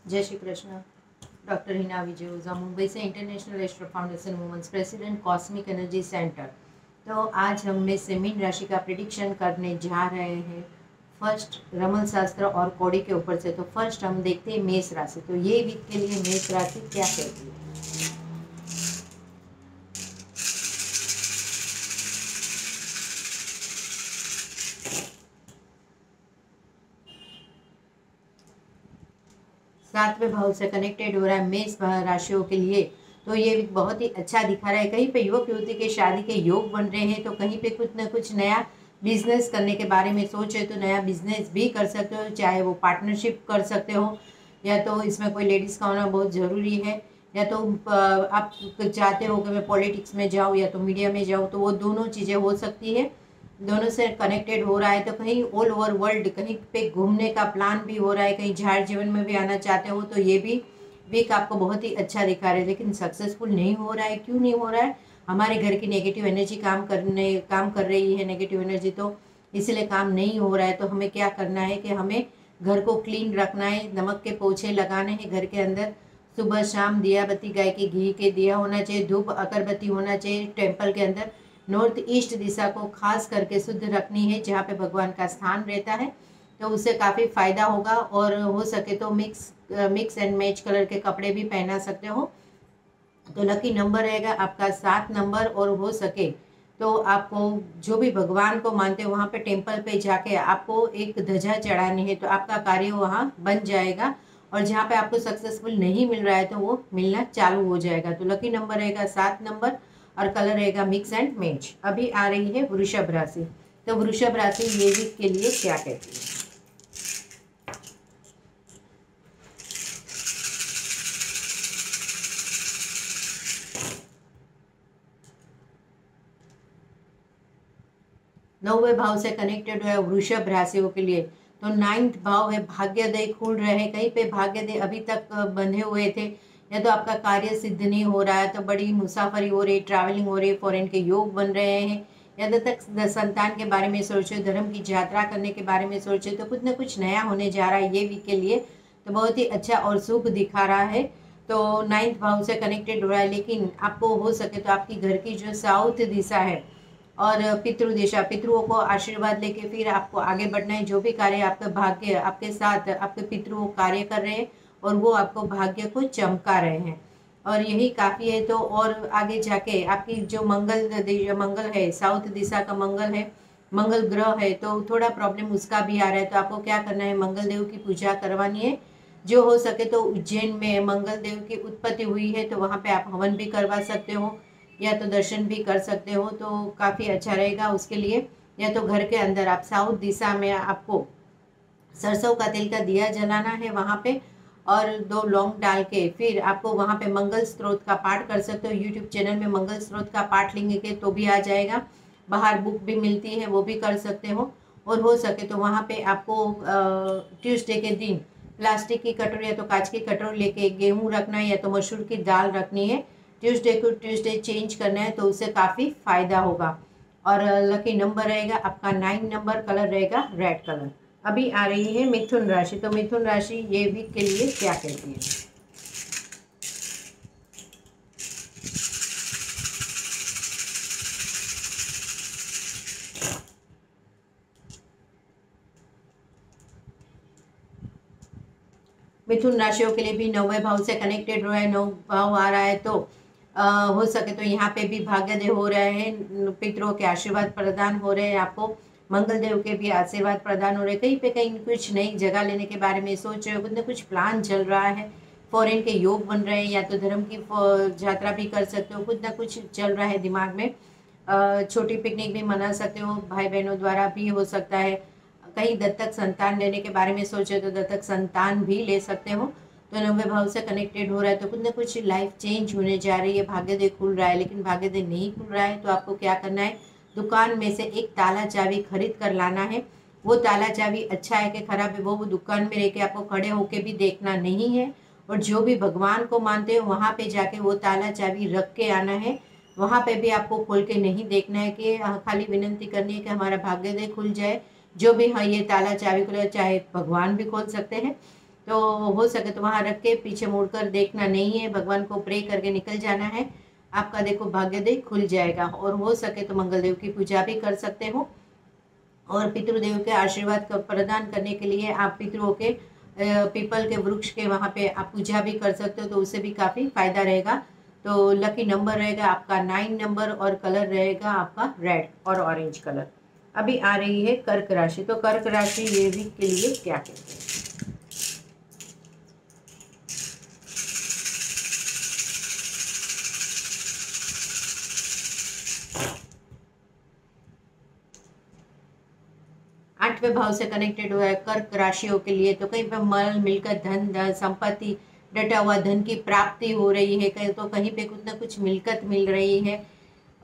जय श्री कृष्ण। डॉक्टर हिना विजय ओझा, मुंबई से, international astro foundation women's president, cosmic energy centre. तो आज हम में से मीन राशि का प्रिडिक्शन करने जा रहे हैं फर्स्ट रमल शास्त्र और कौड़ी के ऊपर से। तो फर्स्ट हम देखते हैं मेष राशि। तो ये वीक के लिए मेष राशि क्या कहती है। 7वें भाव से कनेक्टेड हो रहा है मेष राशियों के लिए। तो ये बहुत ही अच्छा दिखा रहा है। कहीं पे युवक युवती के शादी के योग बन रहे हैं, तो कहीं पे कुछ ना कुछ नया बिजनेस करने के बारे में सोचे तो नया बिजनेस भी कर सकते हो, चाहे वो पार्टनरशिप कर सकते हो, या तो इसमें कोई लेडीज़ का होना बहुत ज़रूरी है, या तो आप चाहते हो कि मैं पॉलिटिक्स में जाऊँ या तो मीडिया में जाऊँ, तो वो दोनों चीज़ें हो सकती है। दोनों से कनेक्टेड हो रहा है। तो कहीं ऑल ओवर वर्ल्ड कहीं पे घूमने का प्लान भी हो रहा है, कहीं झाड़ जीवन में भी आना चाहते हो, तो ये भी वीक आपको बहुत ही अच्छा दिखा रहे हैं। लेकिन सक्सेसफुल नहीं हो रहा है। क्यों नहीं हो रहा है? हमारे घर की नेगेटिव एनर्जी काम कर रही है, नेगेटिव एनर्जी, तो इसलिए काम नहीं हो रहा है। तो हमें क्या करना है कि हमें घर को क्लीन रखना है, नमक के पोछे लगाने हैं घर के अंदर, सुबह शाम दिया बत्ती, गाय के घी के दिया होना चाहिए, धूप अगरबत्ती होना चाहिए टेम्पल के अंदर। नॉर्थ ईस्ट दिशा को खास करके शुद्ध रखनी है, जहाँ पे भगवान का स्थान रहता है, तो उससे काफ़ी फायदा होगा। और हो सके तो मिक्स एंड मैच कलर के कपड़े भी पहना सकते हो। तो लकी नंबर रहेगा आपका 7 नंबर। और हो सके तो आपको जो भी भगवान को मानते हो वहाँ पे टेम्पल पे जाके आपको एक ध्वजा चढ़ानी है, तो आपका कार्य वहाँ बन जाएगा। और जहाँ पे आपको सक्सेसफुल नहीं मिल रहा है तो वो मिलना चालू हो जाएगा। तो लकी नंबर रहेगा 7 नंबर और कलर रहेगा मिक्स एंड मैच। अभी आ रही है वृषभ राशि। तो वृषभ राशि ये वीक के लिए क्या कहती है। नौवें भाव से कनेक्टेड है वृषभ राशियों के लिए। तो 9th भाव है भाग्योदय खुल रहे हैं। कहीं पे भाग्योदय अभी तक बंधे हुए थे, या तो आपका कार्य सिद्ध नहीं हो रहा है, तो बड़ी मुसाफरी हो रही, ट्रैवलिंग हो रही, फॉरेन के योग बन रहे हैं, या जब तक संतान के बारे में सोचे, धर्म की यात्रा करने के बारे में सोचे, तो कुछ ना कुछ नया होने जा रहा है ये वीक के लिए। तो बहुत ही अच्छा और शुभ दिखा रहा है। तो 9th भाव से कनेक्टेड हो रहा है। लेकिन आपको हो सके तो आपकी घर की जो साउथ दिशा है और पितृ दिशा, पितृओं को आशीर्वाद लेके फिर आपको आगे बढ़ना है। जो भी कार्य आपका भाग्य आपके साथ आपके पितृ कार्य कर रहे हैं और वो आपको भाग्य को चमका रहे हैं, और यही काफ़ी है। तो और आगे जाके आपकी जो मंगल है, साउथ दिशा का मंगल है, मंगल ग्रह है, तो थोड़ा प्रॉब्लम उसका भी आ रहा है। तो आपको क्या करना है, मंगल देव की पूजा करवानी है। जो हो सके तो उज्जैन में मंगल देव की उत्पत्ति हुई है, तो वहाँ पे आप हवन भी करवा सकते हो, या तो दर्शन भी कर सकते हो, तो काफ़ी अच्छा रहेगा उसके लिए। या तो घर के अंदर आप साउथ दिशा में आपको सरसों का तेल का दिया जलाना है वहाँ पे, और 2 लौंग डाल के फिर आपको वहाँ पे मंगल स्त्रोत का पाठ कर सकते हो। यूट्यूब चैनल में मंगल स्त्रोत का पाठ लेंगे तो भी आ जाएगा। बाहर बुक भी मिलती है, वो भी कर सकते हो। और हो सके तो वहाँ पे आपको ट्यूसडे के दिन प्लास्टिक की कटोरी या तो कांच की कटोरी लेके गेहूँ रखना है, या तो मसूर की दाल रखनी है। ट्यूसडे को ट्यूसडे चेंज करना है, तो उससे काफ़ी फायदा होगा। और लकी नंबर रहेगा आपका 9 नंबर, कलर रहेगा रेड कलर। अभी आ रही है मिथुन राशि। तो मिथुन राशि ये वीक के लिए क्या कहती है। मिथुन राशियों के लिए भी 9वें भाव से कनेक्टेड हो रहा है। 9 भाव आ रहा है, तो हो सके तो यहाँ पे भी भाग्योदय हो रहे हैं, पितरों के आशीर्वाद प्रदान हो रहे हैं आपको, मंगल देव के भी आशीर्वाद प्रदान हो रहे हैं। कहीं पे कहीं कुछ नई जगह लेने के बारे में सोच रहे हो, कुछ ना कुछ प्लान चल रहा है, फॉरेन के योग बन रहे हैं, या तो धर्म की यात्रा भी कर सकते हो, कुछ ना कुछ चल रहा है दिमाग में। छोटी पिकनिक भी मना सकते हो, भाई बहनों द्वारा भी हो सकता है। कहीं दत्तक संतान लेने के बारे में सोचे तो दत्तक संतान भी ले सकते हो। तो 9वें भाव से कनेक्टेड हो रहा है, तो कुछ ना कुछ लाइफ चेंज होने जा रही है। भाग्योदय खुल रहा है, लेकिन भाग्योदय नहीं खुल रहा है, तो आपको क्या करना है, दुकान में से एक ताला चाबी खरीद कर लाना है। वो ताला चाबी अच्छा है कि खराब है, वो दुकान में रह के आपको खड़े होके भी देखना नहीं है। और जो भी भगवान को मानते हो वहाँ पे जाके वो ताला चाबी रख के आना है। वहाँ पे भी आपको खोल के नहीं देखना है कि खाली विनंती करनी है कि हमारा भाग्योदय खुल जाए। जो भी हाँ ये ताला चाबी खुले, चाहे भगवान भी खोल सकते हैं, तो हो सके तो वहाँ रख के पीछे मुड़कर देखना नहीं है, भगवान को प्रे करके निकल जाना है। आपका देखो भाग्योदय खुल जाएगा। और हो सके तो मंगलदेव की पूजा भी कर सकते हो। और पितृदेव के आशीर्वाद प्रदान करने के लिए आप पितरों के पीपल के वृक्ष के वहाँ पे आप पूजा भी कर सकते हो, तो उससे भी काफ़ी फायदा रहेगा। तो लकी नंबर रहेगा आपका 9 नंबर और कलर रहेगा आपका रेड और ऑरेंज कलर। अभी आ रही है कर्क राशि। तो कर्क राशि ये वीक के लिए क्या कहते हैं? आठवें भाव से कनेक्टेड हुआ है कर्क राशियों के लिए। तो कहीं पर मल मिलकर धन संपत्ति डटा हुआ धन की प्राप्ति हो रही है, कहीं तो कहीं पे कुछ ना कुछ मिलकत मिल रही है।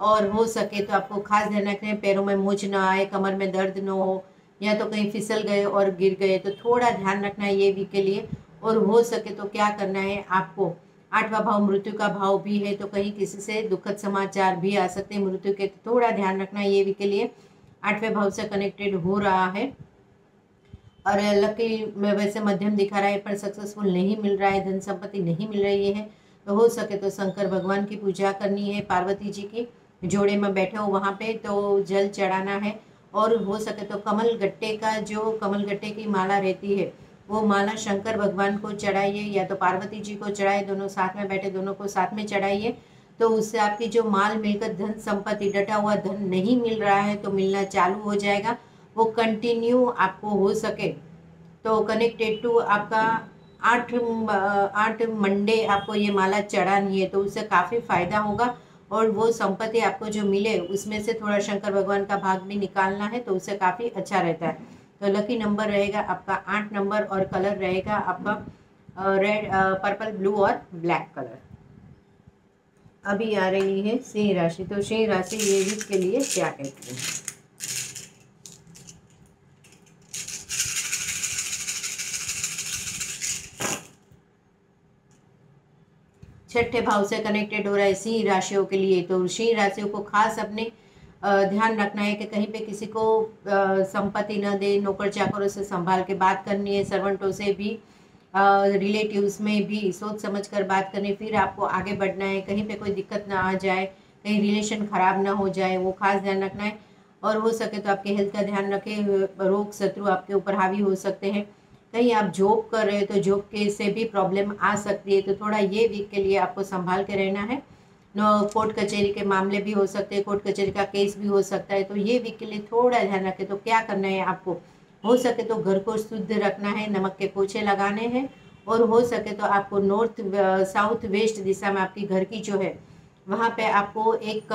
और हो सके तो आपको खास ध्यान रखना है पैरों में मोच ना आए, कमर में दर्द न हो, या तो कहीं फिसल गए और गिर गए तो थोड़ा ध्यान रखना है ये वीक के लिए। और हो सके तो क्या करना है आपको, आठवां भाव मृत्यु का भाव भी है, तो कहीं किसी से दुखद समाचार भी आ सकते हैं मृत्यु के, तो थोड़ा ध्यान रखना है ये वीक के लिए। आठवें भाव से कनेक्टेड हो रहा है और लकी में वैसे मध्यम दिखा रहा है पर सक्सेसफुल नहीं मिल रहा है, धन संपत्ति नहीं मिल रही है। तो हो सके तो शंकर भगवान की पूजा करनी है, पार्वती जी की जोड़े में बैठे हो वहाँ पे तो जल चढ़ाना है। और हो सके तो कमल गट्टे का जो कमल गट्टे की माला रहती है वो माला शंकर भगवान को चढ़ाइए या तो पार्वती जी को चढ़ाइए, दोनों साथ में बैठे दोनों को साथ में चढ़ाइए। तो उससे आपकी जो माल मिलकर धन संपत्ति डटा हुआ धन नहीं मिल रहा है तो मिलना चालू हो जाएगा, वो कंटिन्यू आपको हो सके तो कनेक्टेड टू आपका 8 मंडे आपको ये माला चढ़ानी है, तो उससे काफ़ी फायदा होगा। और वो संपत्ति आपको जो मिले उसमें से थोड़ा शंकर भगवान का भाग भी निकालना है, तो उससे काफ़ी अच्छा रहता है। तो लकी नंबर रहेगा आपका 8 नंबर और कलर रहेगा आपका रेड, पर्पल, ब्लू और ब्लैक कलर। अभी आ रही है सिंह राशि। तो सिंह राशि ये वीक के लिए क्या कहती है? छठे भाव से कनेक्टेड हो रहा है सिंह राशियों के लिए। तो सिंह राशियों को खास अपने ध्यान रखना है कि कहीं पे किसी को संपत्ति न दे, नौकर चाकरों से संभाल के बात करनी है, सर्वेंटों से भी, रिलेटिव्स में भी सोच समझ कर बात करनी, फिर आपको आगे बढ़ना है। कहीं पे कोई दिक्कत ना आ जाए, कहीं रिलेशन खराब ना हो जाए, वो खास ध्यान रखना है। और हो सके तो आपके हेल्थ का ध्यान रखें, रोग शत्रु आपके ऊपर हावी हो सकते हैं। कहीं आप जॉब कर रहे हो तो जॉब के से भी प्रॉब्लम आ सकती है, तो थोड़ा ये वीक के लिए आपको संभाल के रहना है। कोर्ट कचहरी के मामले भी हो सकते हैं, कोर्ट कचहरी का केस भी हो सकता है, तो ये वीक के लिए थोड़ा ध्यान रखें। तो क्या करना है आपको, हो सके तो घर को शुद्ध रखना है, नमक के पोछे लगाने हैं। और हो सके तो आपको नॉर्थ साउथ वेस्ट दिशा में आपकी घर की जो है वहाँ पे आपको एक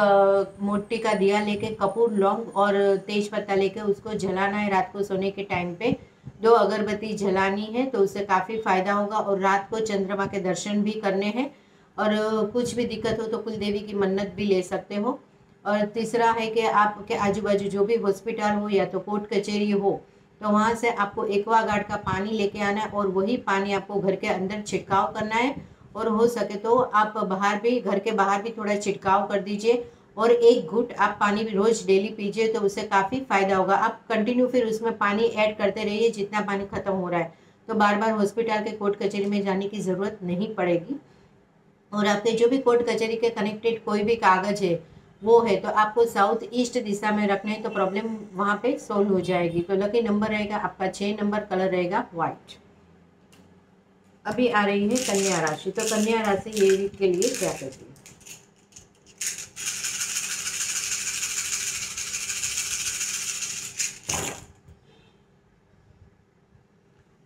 मोटी का दिया लेके कपूर, लौंग और तेज पत्ता लेके उसको जलाना है रात को सोने के टाइम पे। 2 अगरबत्ती जलानी है, तो उससे काफ़ी फायदा होगा। और रात को चंद्रमा के दर्शन भी करने हैं। और कुछ भी दिक्कत हो तो कुल देवी की मन्नत भी ले सकते हो। और तीसरा है कि आपके आजू बाजू जो भी हॉस्पिटल हो या तो कोर्ट कचहरी हो तो वहाँ से आपको एक्वागार्ड का पानी लेके आना है और वही पानी आपको घर के अंदर छिड़काव करना है। और हो सके तो आप बाहर भी, घर के बाहर भी थोड़ा छिड़काव कर दीजिए। और 1 घुट आप पानी भी रोज डेली पीजिए, तो उससे काफ़ी फायदा होगा। आप कंटिन्यू फिर उसमें पानी ऐड करते रहिए जितना पानी खत्म हो रहा है, तो बार बार हॉस्पिटल के कोर्ट कचहरी में जाने की ज़रूरत नहीं पड़ेगी। और आपके जो भी कोर्ट कचहरी के कनेक्टेड कोई भी कागज है वो है तो आपको साउथ ईस्ट दिशा में रखना है, तो प्रॉब्लम वहाँ पे सोल्व हो जाएगी। तो लकी नंबर रहेगा आपका 6 नंबर, कलर रहेगा व्हाइट। अभी आ रही है कन्या राशि। तो कन्या राशि ये वीक के लिए क्या कहती है?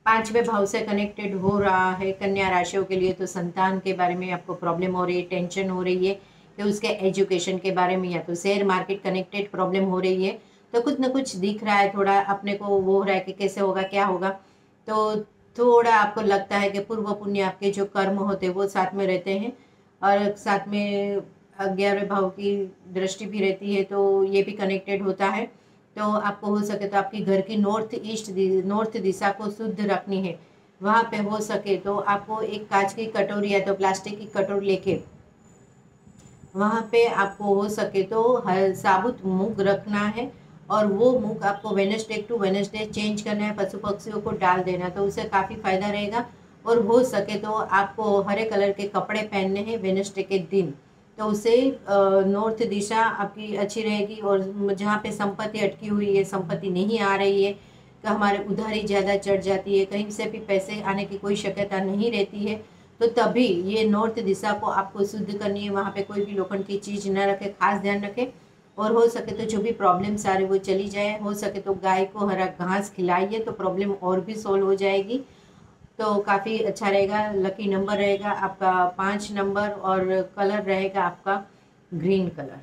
पांचवें भाव से कनेक्टेड हो रहा है कन्या राशियों के लिए। तो संतान के बारे में आपको प्रॉब्लम हो रही है, टेंशन हो रही है कि उसके एजुकेशन के बारे में, या तो शेयर मार्केट कनेक्टेड प्रॉब्लम हो रही है। तो कुछ ना कुछ दिख रहा है, थोड़ा अपने को वो हो रहा है कि कैसे होगा क्या होगा। तो थोड़ा आपको लगता है कि पूर्व पुण्य आपके जो कर्म होते हैं वो साथ में रहते हैं। और साथ में 11वें भाव की दृष्टि भी रहती है, तो ये भी कनेक्टेड होता है। तो आपको हो सके तो आपकी घर की नॉर्थ दिशा को शुद्ध रखनी है। वहाँ पे हो सके तो आपको एक कांच की कटोरी या तो प्लास्टिक की कटोरी लेके वहाँ पे आपको हो सके तो साबुत मूंग रखना है। और वो मूंग आपको वेडनेसडे टू वेडनेसडे चेंज करना है, पशु पक्षियों को डाल देना, तो उससे काफ़ी फायदा रहेगा। और हो सके तो आपको हरे कलर के कपड़े पहनने हैं वेडनेसडे के दिन, तो उससे नॉर्थ दिशा आपकी अच्छी रहेगी। और जहाँ पे संपत्ति अटकी हुई है, संपत्ति नहीं आ रही है, तो हमारे उधारी ज़्यादा चढ़ जाती है, कहीं से भी पैसे आने की कोई शक्यता नहीं रहती है, तो तभी ये नॉर्थ दिशा को आपको शुद्ध करनी है। वहाँ पे कोई भी लोखंड की चीज़ न रखे, खास ध्यान रखें। और हो सके तो जो भी प्रॉब्लम्स आ रही वो चली जाए। हो सके तो गाय को हरा घास खिलाइए तो प्रॉब्लम और भी सॉल्व हो जाएगी, तो काफ़ी अच्छा रहेगा। लकी नंबर रहेगा आपका 5 नंबर और कलर रहेगा आपका ग्रीन कलर।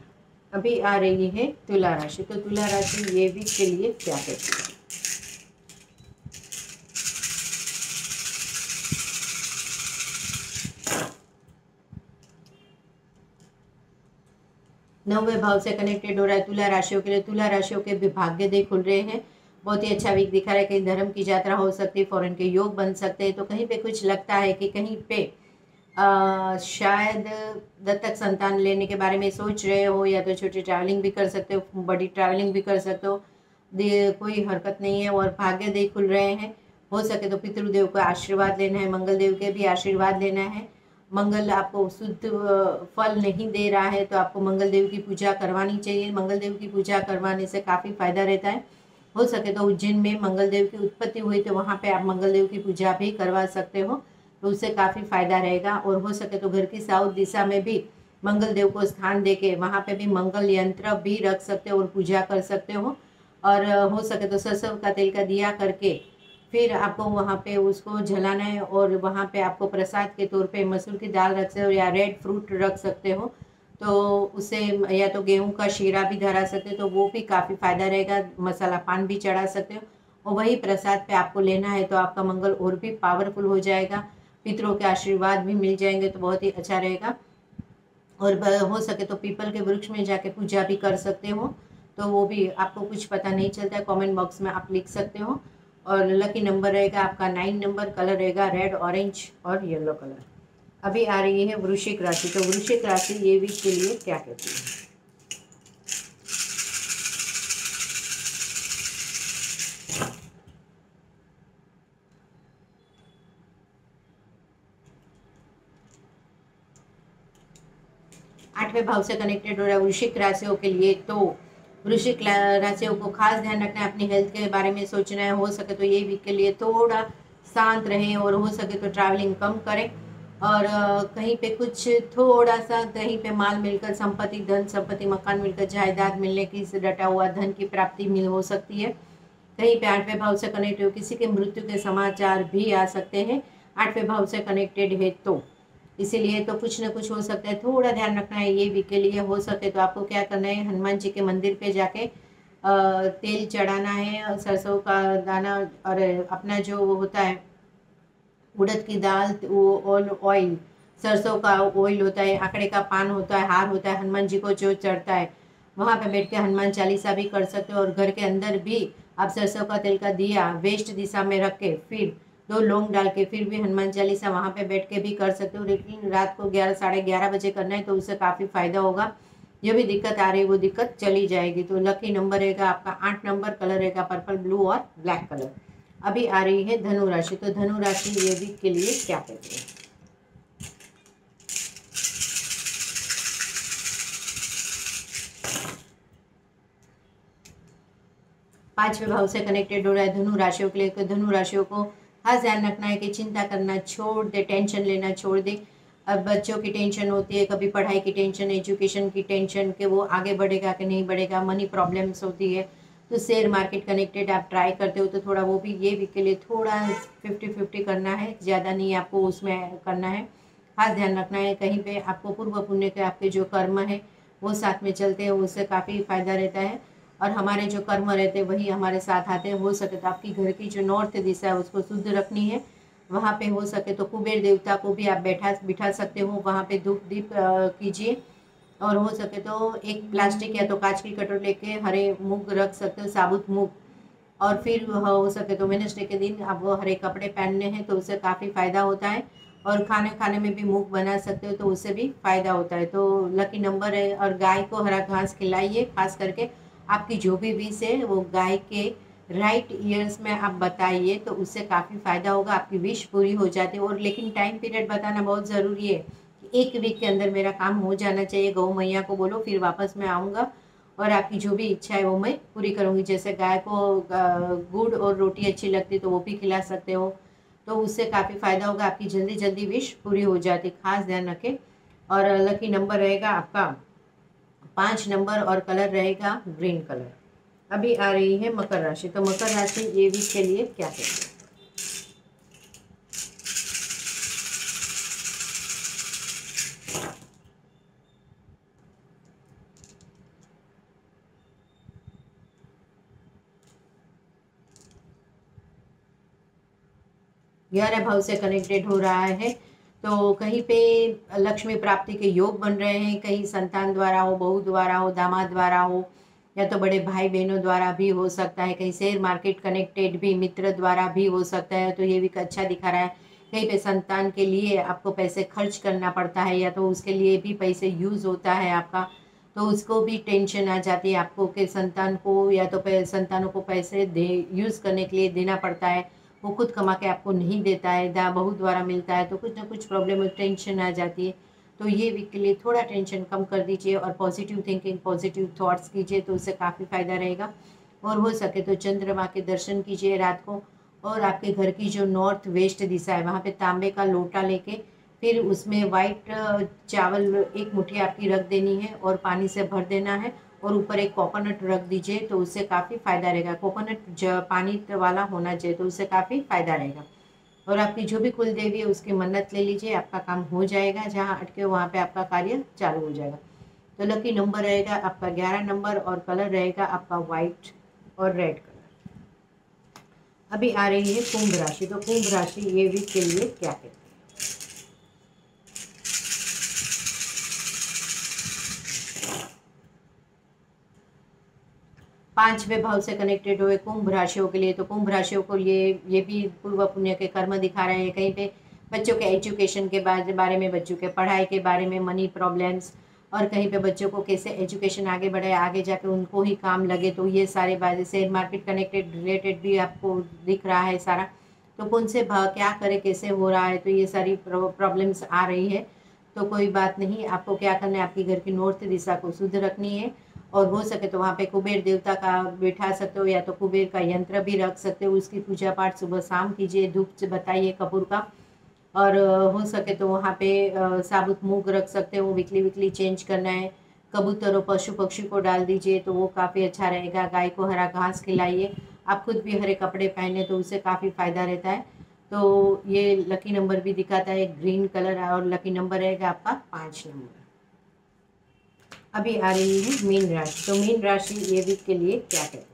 अभी आ रही है तुला राशि, तो तुला राशि ये वीक के लिए क्या कहती है। 9वें भाव से कनेक्टेड हो रहा है तुला राशियों के लिए। तुला राशियों के भी भाग्योदय खुल रहे हैं, बहुत ही अच्छा वीक दिखा रहा है। कहीं धर्म की यात्रा हो सकती है, फॉरेन के योग बन सकते हैं, तो कहीं पे कुछ लगता है कि कहीं पे शायद दत्तक संतान लेने के बारे में सोच रहे हो, या तो छोटी ट्रैवलिंग भी कर सकते हो, बड़ी ट्रैवलिंग भी कर सकते हो, कोई हरकत नहीं है। और भाग्योदय खुल रहे हैं, हो सके तो पितृदेव का आशीर्वाद लेना है, मंगल देव के भी आशीर्वाद लेना है। मंगल आपको शुद्ध फल नहीं दे रहा है, तो आपको मंगल देव की पूजा करवानी चाहिए। मंगल देव की पूजा करवाने से काफ़ी फायदा रहता है। हो सके तो उज्जैन में मंगल देव की उत्पत्ति हुई, तो वहाँ पे आप मंगल देव की पूजा भी करवा सकते हो, तो उससे काफ़ी फायदा रहेगा। और हो सके तो घर की साउथ दिशा में भी मंगल देव को स्थान देके वहाँ पे भी मंगल यंत्र भी रख सकते हो और पूजा कर सकते हो। और हो सके तो सरसों का तेल का दिया करके फिर आपको वहाँ पे उसको जलाना है, और वहाँ पे आपको प्रसाद के तौर पे मसूर की दाल रख सकते हो या रेड फ्रूट रख सकते हो, तो उससे या तो गेहूं का शीरा भी धरा सकते हो, तो वो भी काफ़ी फायदा रहेगा। मसाला पान भी चढ़ा सकते हो, और वही प्रसाद पे आपको लेना है, तो आपका मंगल और भी पावरफुल हो जाएगा। पितरों के आशीर्वाद भी मिल जाएंगे, तो बहुत ही अच्छा रहेगा। और हो सके तो पीपल के वृक्ष में जाके पूजा भी कर सकते हो, तो वो भी आपको कुछ पता नहीं चलता है, कमेंट बॉक्स में आप लिख सकते हो। और लकी नंबर रहेगा आपका 9 नंबर, कलर रहेगा रेड, ऑरेंज और येलो कलर। अभी आ रही है वृश्चिक राशि, तो वृश्चिक राशि ये वीक के लिए क्या कहती है। आठवें भाव से कनेक्टेड हो रहा है वृश्चिक राशियों के लिए, तो वृश्चिक राशियों को खास ध्यान रखना है, अपनी हेल्थ के बारे में सोचना है। हो सके तो ये वीक के लिए थोड़ा शांत रहें, और हो सके तो ट्रैवलिंग कम करें। और कहीं पे कुछ थोड़ा सा कहीं पे माल मिलकर, संपत्ति, धन संपत्ति, मकान मिलकर, जायदाद मिलने की से डटा हुआ धन की प्राप्ति मिल हो सकती है। कहीं पे आठवें भाव से कनेक्टेड हो, किसी के मृत्यु के समाचार भी आ सकते हैं आठवें भाव से कनेक्टेड है, तो इसीलिए तो कुछ ना कुछ हो सकता है, थोड़ा ध्यान रखना है ये वीक के लिए। हो सके तो आपको क्या करना है, हनुमान जी के मंदिर पे जाके तेल चढ़ाना है, सरसों का दाना, और अपना जो होता है उड़द की दाल, वो ऑयल, सरसों का ऑयल होता है, आंकड़े का पान होता है, हार होता है, हनुमान जी को जो चढ़ता है, वहाँ पे बैठ के हनुमान चालीसा भी कर सकते हो। और घर के अंदर भी आप सरसों का तेल का दिया वेस्ट दिशा में रख के फिर 2 लौंग डाल के फिर भी हनुमान चालीसा वहाँ पे बैठ के भी कर सकते हो, लेकिन रात को 11 साढ़े 11 बजे करना है, तो उससे काफ़ी फायदा होगा। जो भी दिक्कत आ रही है वो दिक्कत चली जाएगी। तो लकी नंबर रहेगा आपका 8 नंबर, कलर रहेगा पर्पल, ब्लू और ब्लैक कलर। अभी आ रही है धनु राशि, तो धनु राशि ये वीक के लिए क्या कहती है। पांचवें भाव से कनेक्टेड हो रहा है धनु राशियों के लिए, तो धनु राशियों को खास ध्यान रखना है कि चिंता करना छोड़ दे, टेंशन लेना छोड़ दे। अब बच्चों की टेंशन होती है, कभी पढ़ाई की टेंशन, एजुकेशन की टेंशन, कि वो आगे बढ़ेगा कि नहीं बढ़ेगा, मनी प्रॉब्लम्स होती है, तो शेयर मार्केट कनेक्टेड आप ट्राई करते हो, तो थोड़ा वो भी ये वीक के लिए थोड़ा 50-50 करना है, ज़्यादा नहीं आपको उसमें करना है। खास ध्यान रखना है, कहीं पे आपको पूर्व पुण्य के आपके जो कर्म है वो साथ में चलते हैं, उससे काफ़ी फायदा रहता है। और हमारे जो कर्म रहते हैं वही हमारे साथ आते हैं। हो सके तो आपकी घर की जो नॉर्थ दिशा है उसको शुद्ध रखनी है, वहाँ पे हो सके तो कुबेर देवता को भी आप बिठा सकते हो, वहाँ पे धूप दीप कीजिए। और हो सके तो एक प्लास्टिक या तो कांच की कटोरी लेके हरे मूंग रख सकते हो, साबुत मूंग। और फिर हो सके तो वेडनेसडे के दिन आपको हरे कपड़े पहनने हैं, तो उससे काफ़ी फायदा होता है। और खाने खाने में भी मूंग बना सकते हो, तो उससे भी फायदा होता है। तो लकी नंबर है, और गाय को हरा घास खिलाइए खास करके, आपकी जो भी विश है वो गाय के राइट ईयर्स में आप बताइए, तो उससे काफ़ी फ़ायदा होगा, आपकी विश पूरी हो जाती है। और लेकिन टाइम पीरियड बताना बहुत ज़रूरी है कि 1 वीक के अंदर मेरा काम हो जाना चाहिए। गौ मैया को बोलो, फिर वापस मैं आऊँगा और आपकी जो भी इच्छा है वो मैं पूरी करूँगी। जैसे गाय को गुड़ और रोटी अच्छी लगती है तो वो भी खिला सकते हो, तो उससे काफ़ी फ़ायदा होगा, आपकी जल्दी जल्दी विश पूरी हो जाती। खास ध्यान रखें। और लकी नंबर रहेगा आपका 5 नंबर और कलर रहेगा ग्रीन कलर। अभी आ रही है मकर राशि। तो मकर राशि ये वीक के लिए क्या करेंगे? 11 भाव से कनेक्टेड हो रहा है, तो कहीं पे लक्ष्मी प्राप्ति के योग बन रहे हैं, कहीं संतान द्वारा हो, बहू द्वारा हो, दामाद द्वारा हो, या तो बड़े भाई बहनों द्वारा भी हो सकता है, कहीं शेयर मार्केट कनेक्टेड भी मित्र द्वारा भी हो सकता है, तो ये भी अच्छा दिखा रहा है। कहीं पे संतान के लिए आपको पैसे खर्च करना पड़ता है या तो उसके लिए भी पैसे यूज़ होता है आपका, तो उसको भी टेंशन आ जाती है आपको कि संतान को या तो संतानों को पैसे दे यूज़ करने के लिए देना पड़ता है, वो खुद कमा के आपको नहीं देता है, बहू द्वारा मिलता है, तो कुछ ना कुछ प्रॉब्लम और टेंशन आ जाती है। तो ये वीक के लिए थोड़ा टेंशन कम कर दीजिए और पॉजिटिव थिंकिंग, पॉजिटिव थॉट्स कीजिए, तो उससे काफ़ी फ़ायदा रहेगा। और हो सके तो चंद्रमा के दर्शन कीजिए रात को, और आपके घर की जो नॉर्थ वेस्ट दिशा है वहाँ पे तांबे का लोटा लेके फिर उसमें वाइट चावल एक मुट्ठी आपकी रख देनी है और पानी से भर देना है, और ऊपर एक कोकोनट रख दीजिए, तो उससे काफ़ी फ़ायदा रहेगा। कोकोनट पानी वाला होना चाहिए, तो उससे काफ़ी फ़ायदा रहेगा। और आपकी जो भी कुल देवी है उसकी मन्नत ले लीजिए, आपका काम हो जाएगा, जहाँ अटके हो वहाँ पे आपका कार्य चालू हो जाएगा। तो लकी नंबर रहेगा आपका 11 नंबर और कलर रहेगा आपका वाइट और रेड कलर। अभी आ रही है कुंभ राशि। तो कुंभ राशि ये वीक के लिए क्या कहते हैं? 5वें भाव से कनेक्टेड हुए कुंभ राशियों के लिए, तो कुंभ राशियों को ये भी पूर्व पुण्य के कर्म दिखा रहे हैं। कहीं पे बच्चों के एजुकेशन के बारे में, बच्चों के पढ़ाई के बारे में, मनी प्रॉब्लम्स, और कहीं पे बच्चों को कैसे एजुकेशन आगे बढ़े, आगे जाके उनको ही काम लगे, तो ये सारे बातें शेयर मार्केट कनेक्टेड रिलेटेड भी आपको दिख रहा है सारा। तो कौन से भाव क्या करे, कैसे हो रहा है, तो ये सारी प्रॉब्लम्स आ रही है। तो कोई बात नहीं, आपको क्या करना है, आपकी घर की नॉर्थ दिशा को शुद्ध रखनी है, और हो सके तो वहाँ पे कुबेर देवता का बैठा सकते हो, या तो कुबेर का यंत्र भी रख सकते हो, उसकी पूजा पाठ सुबह शाम कीजिए, धूप से बताइए कपूर का। और हो सके तो वहाँ पे साबुत मूंग रख सकते हो, वीकली वीकली चेंज करना है। कबूतर और पशु पक्षी को डाल दीजिए, तो वो काफ़ी अच्छा रहेगा। गाय को हरा घास खिलाइए, आप खुद भी हरे कपड़े पहने, तो उससे काफ़ी फ़ायदा रहता है। तो ये लकी नंबर भी दिखाता है ग्रीन कलर, और लकी नंबर रहेगा आपका 5 नंबर। अभी आ रही है मीन राशि। तो मीन राशि ये वीक के लिए क्या कहती है?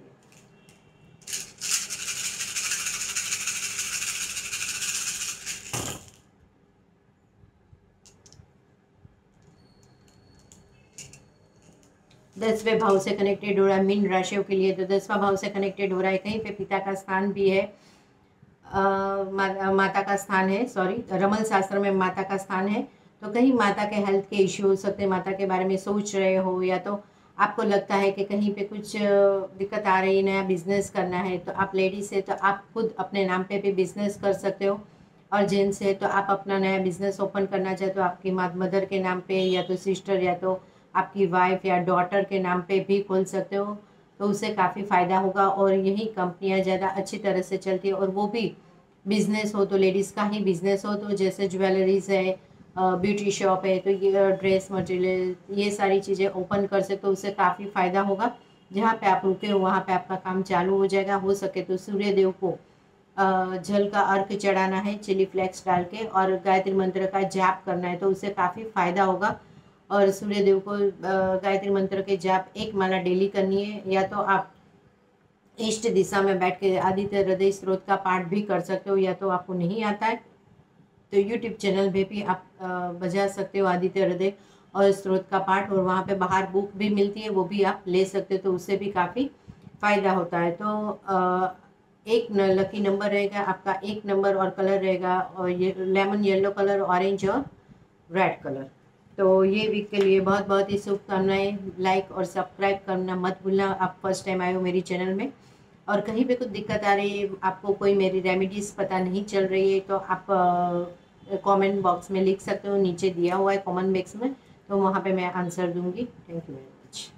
10वें भाव से कनेक्टेड हो रहा है मीन राशियों के लिए, तो 10वां भाव से कनेक्टेड हो रहा है। कहीं पे पिता का स्थान भी है, माता का स्थान है, सॉरी, रमल शास्त्र में माता का स्थान है। तो कहीं माता के हेल्थ के इश्यू हो सकते हैं, माता के बारे में सोच रहे हो, या तो आपको लगता है कि कहीं पे कुछ दिक्कत आ रही है, नया बिजनेस करना है, तो आप लेडीज है तो आप खुद अपने नाम पे भी बिजनेस कर सकते हो, और जेंट्स है तो आप अपना नया बिजनेस ओपन करना चाहते हो आपकी मदर के नाम पे, या तो सिस्टर, या तो आपकी वाइफ या डॉटर के नाम पे भी खोल सकते हो, तो उससे काफ़ी फ़ायदा होगा। और यही कंपनियां ज़्यादा अच्छी तरह से चलती है, और वो भी बिजनेस हो तो लेडीज़ का ही बिजनेस हो, तो जैसे ज्वेलरीज है, ब्यूटी शॉप है, तो ये ड्रेस मटेरियल, ये सारी चीज़ें ओपन कर सकते हो, उससे काफ़ी फ़ायदा होगा। जहाँ पे आप रुके हो वहाँ पे आपका काम चालू हो जाएगा। हो सके तो सूर्य देव को जल का अर्घ चढ़ाना है चिली फ्लेक्स डाल के, और गायत्री मंत्र का जाप करना है, तो उससे काफ़ी फायदा होगा। और सूर्य देव को गायत्री मंत्र के जाप 1 माला डेली करनी है, या तो आप ईस्ट दिशा में बैठ के आदित्य हृदय स्त्रोत का पाठ भी कर सकते हो, या तो आपको नहीं आता है तो यूट्यूब चैनल पे भी आप बजा सकते हो आदित्य हृदय और स्त्रोत का पाठ, और वहाँ पे बाहर बुक भी मिलती है, वो भी आप ले सकते हो, तो उससे भी काफ़ी फायदा होता है। तो एक लकी नंबर रहेगा आपका 1 नंबर, और कलर रहेगा और ये लेमन येलो कलर, ऑरेंज और रेड कलर। तो ये वीक के लिए बहुत बहुत ही शुभकामनाएं। लाइक और सब्सक्राइब करना मत भूलना, आप फर्स्ट टाइम आए हो मेरी चैनल में। और कहीं पे कुछ दिक्कत आ रही है, आपको कोई मेरी रेमेडीज़ पता नहीं चल रही है, तो आप कमेंट बॉक्स में लिख सकते हो, नीचे दिया हुआ है कमेंट बॉक्स में, तो वहाँ पे मैं आंसर दूंगी। Thank you very much.